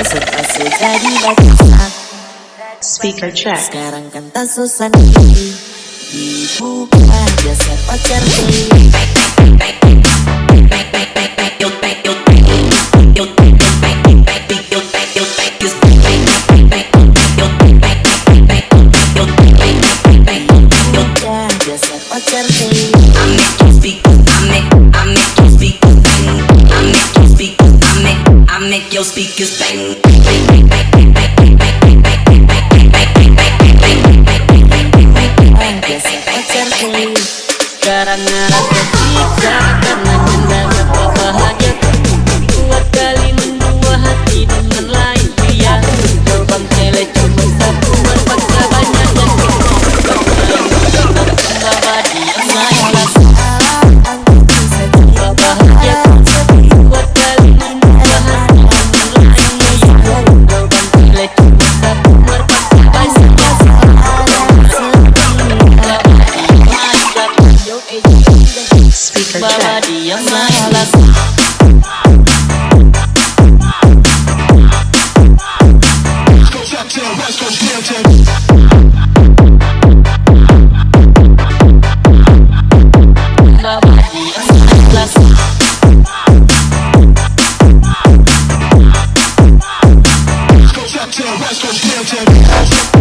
Persepase jadi batasan. Speaker check. Sekarang kan tak susah nih, dibuka jasa pacar beli. Jasa pacar beli. I make your speakers bang. Jasa pacar beli. Sekarang ngarap tersiksa karena cinta gak bahagia. Buat kali mendua hati dengan lain pria. Terbang cele cuma satu berpaksa banyak yang bawa dia malas. Bahagia buat kali mendua hati dengan lain pria. Terbang cele cuma satu berpaksa banyak yang Speaker bawa check. dia malas. Bawa dia malas. West Coast,